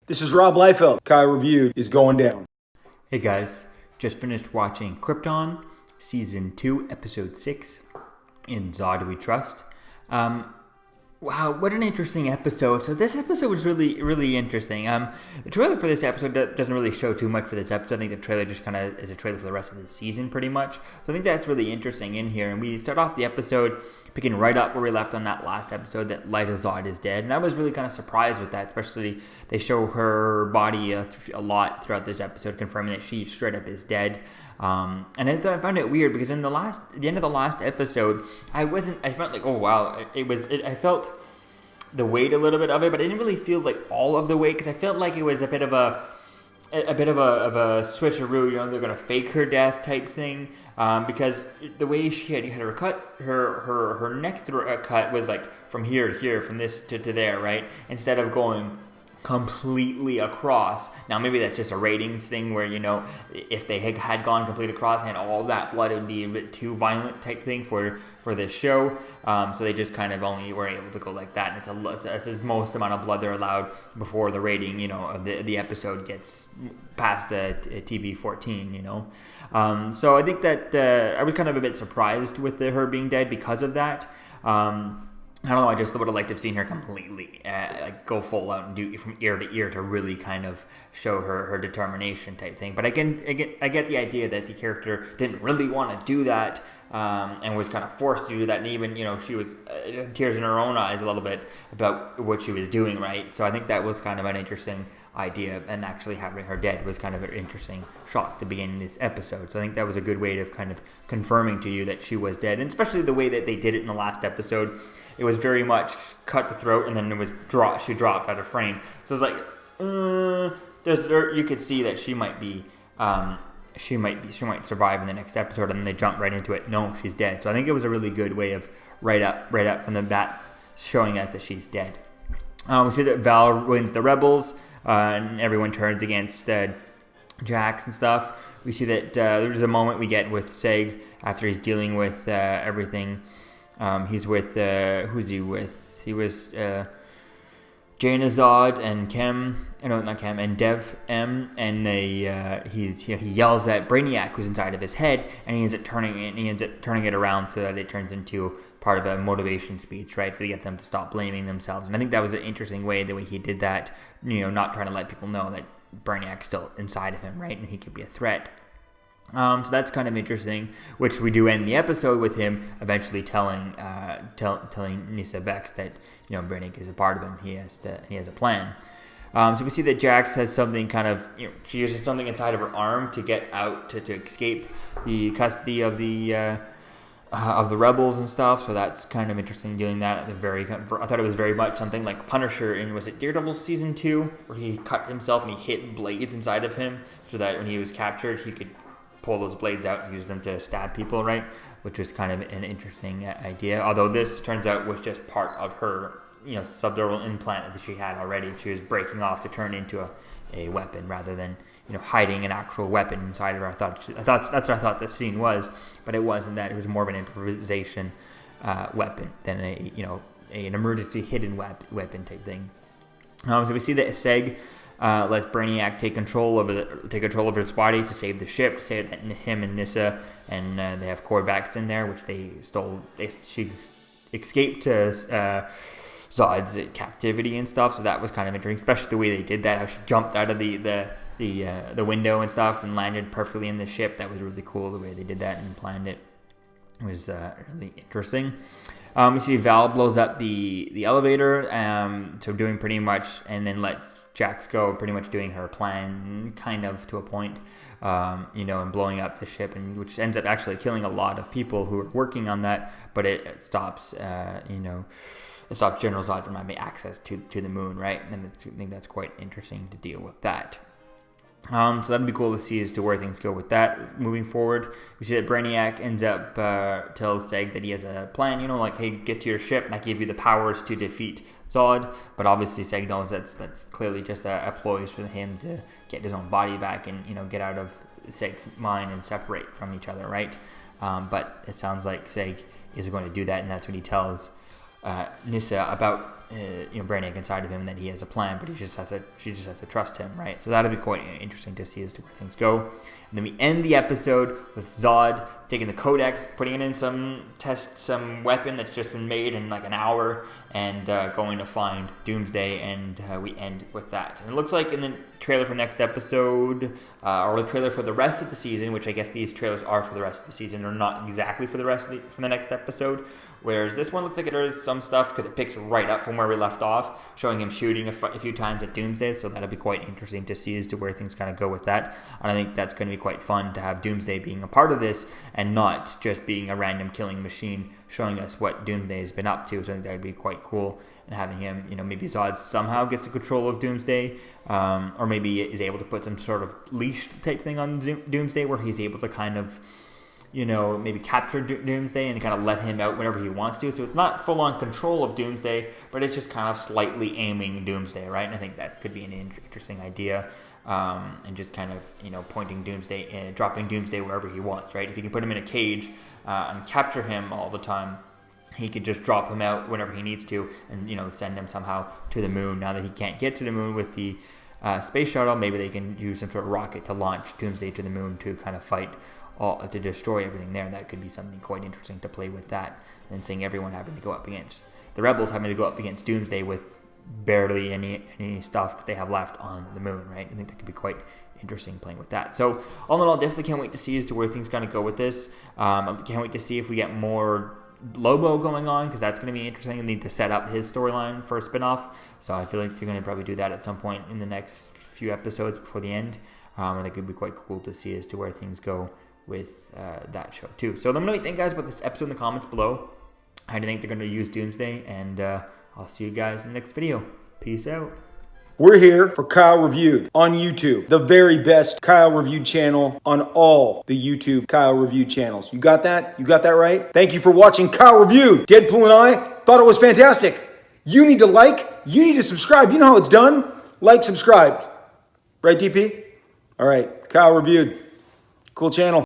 This is Rob Liefeld. Kai Review is going down. Hey guys, just finished watching Krypton, Season 2, Episode 6, In Zod We Trust. Wow, what an interesting episode. So this episode was really interesting. The trailer for this episode doesn't really show too much for this episode. I think the trailer just kind of is a trailer for the rest of the season pretty much. So I think that's really interesting in here. And we start off the episode picking right up where we left on that last episode, that Lyta Zod is dead. And I was really kind of surprised with that, especially they show her body a lot throughout this episode, confirming that she straight up is dead. And I found it weird because in the end of the last episode, I felt like, oh wow, I felt the weight a little bit of it, but I didn't really feel like all of the weight, because I felt like it was a bit of a switcheroo. You know, they're gonna fake her death type thing, because the way she had her cut, her neck cut was like from here to here, from this to there, right? Instead of going completely across. Now maybe that's just a ratings thing where, you know, if they had gone completely across and all that blood, it would be a bit too violent type thing for this show. So they just kind of only were able to go like that, and it's the most amount of blood they're allowed before the rating, you know, of the episode gets past TV 14, you know. So I think that I was kind of a bit surprised with her being dead because of that. I don't know, I just would have liked to have seen her completely like go full out and do from ear to ear to really kind of show her determination type thing. But I get the idea that the character didn't really want to do that, and was kind of forced to do that. And even, you know, she was tears in her own eyes a little bit about what she was doing, right? So I think that was kind of an interesting idea, and actually having her dead was kind of an interesting shock to begin this episode. So I think that was a good way of kind of confirming to you that she was dead, and especially the way that they did it in the last episode. It was very much cut the throat, and then it was she dropped out of frame. So it was like, you could see that she might survive in the next episode, and then they jump right into it. No, she's dead. So I think it was a really good way of right up from the bat showing us that she's dead. We see that Val wins the rebels, and everyone turns against Jax and stuff. We see that there's a moment we get with Seg after he's dealing with everything. He's with, who's he with? He was Jaina Zod and and Dev M, and he yells at Brainiac, who's inside of his head, and he ends up turning it around so that it turns into part of a motivation speech, right, to get them to stop blaming themselves. And I think that was an interesting way, the way he did that, you know, not trying to let people know that Brainiac's still inside of him, right, and he could be a threat. So that's kind of interesting, which we do end the episode with him eventually telling Nyssa Vex that, you know, Brainiac is a part of him. He has a plan. So we see that Jax has something kind of, you know, she uses something inside of her arm to get out, to escape the custody of the rebels and stuff. So that's kind of interesting doing that. I thought it was very much something like Punisher in, was it Daredevil season 2, where he cut himself and he hit blades inside of him so that when he was captured he could pull those blades out and use them to stab people, right? Which was kind of an interesting idea. Although this turns out was just part of her, you know, subdermal implant that she had already. She was breaking off to turn into a weapon rather than, you know, hiding an actual weapon inside of her. I thought that's what I thought the scene was, but it wasn't that. It was more of an improvisation weapon than an emergency hidden weapon type thing. So we see that Seg lets Brainiac take control of his body to save the ship, to save him and Nyssa, and they have Korvax in there, which they stole. She escaped to Zod's captivity and stuff, so that was kind of interesting, especially the way they did that, how she jumped out of the window and stuff and landed perfectly in the ship. That was really cool, the way they did that and planned it. It was really interesting. We see Val blows up the elevator, so doing pretty much, and then lets Jax go, pretty much doing her plan, kind of to a point, you know, and blowing up the ship, and which ends up actually killing a lot of people who are working on that. But it stops, it stops General Zod from having access to the moon, right? And I think that's quite interesting to deal with that. So that'd be cool to see as to where things go with that moving forward. We see that Brainiac ends up tells Seg that he has a plan, you know, like, hey, get to your ship and I give you the powers to defeat Zod. But obviously Seg knows that's clearly just a ploy for him to get his own body back and, you know, get out of Seg's mind and separate from each other, right? But it sounds like Seg is going to do that, and that's what he tells Nyssa about Brainiac inside of him, and that he has a plan, but she just has to trust him, right? So that'll be quite interesting to see as to where things go. And then we end the episode with Zod taking the Codex, putting it in some weapon that's just been made in like an hour, and going to find Doomsday, and we end with that. And it looks like in the trailer for next episode, or the trailer for the rest of the season, which I guess these trailers are for the rest of the season, or not exactly for the next episode. Whereas this one looks like there's some stuff because it picks right up from where we left off, showing him shooting a few times at Doomsday. So that'll be quite interesting to see as to where things kind of go with that. And I think that's going to be quite fun to have Doomsday being a part of this and not just being a random killing machine, showing us what Doomsday has been up to. So I think that'd be quite cool. And having him, maybe Zod somehow gets the control of Doomsday, or maybe is able to put some sort of leash type thing on Doomsday where he's able to kind of maybe capture Doomsday and kind of let him out whenever he wants to. So it's not full-on control of Doomsday, but it's just kind of slightly aiming Doomsday, right? And I think that could be an interesting idea. And just kind of, pointing Doomsday and dropping Doomsday wherever he wants, right? If you can put him in a cage and capture him all the time, he could just drop him out whenever he needs to and, send him somehow to the moon. Now that he can't get to the moon with the space shuttle, maybe they can use some sort of rocket to launch Doomsday to the moon to kind of fight to destroy everything there. That could be something quite interesting to play with that, and seeing everyone having to go up against the rebels, having to go up against Doomsday with barely any stuff that they have left on the moon, right? I think that could be quite interesting playing with that. So all in all, definitely can't wait to see as to where things kind of go with this. I can't wait to see if we get more Lobo going on, because that's going to be interesting. They need to set up his storyline for a spinoff, so I feel like they're going to probably do that at some point in the next few episodes before the end. I think it would be quite cool to see as to where things go with that show too. So let me know what you think, guys, about this episode in the comments below. How do you think they're going to use Doomsday? And I'll see you guys in the next video. Peace out. We're here for Kyle Reviewed on YouTube, the very best Kyle Reviewed channel on all the YouTube Kyle Reviewed channels. You got that? You got that right? Thank you for watching Kyle Reviewed. Deadpool and I thought it was fantastic. You need to like, you need to subscribe. You know how it's done. Like, subscribe. Right, DP? All right, Kyle Reviewed. Cool channel.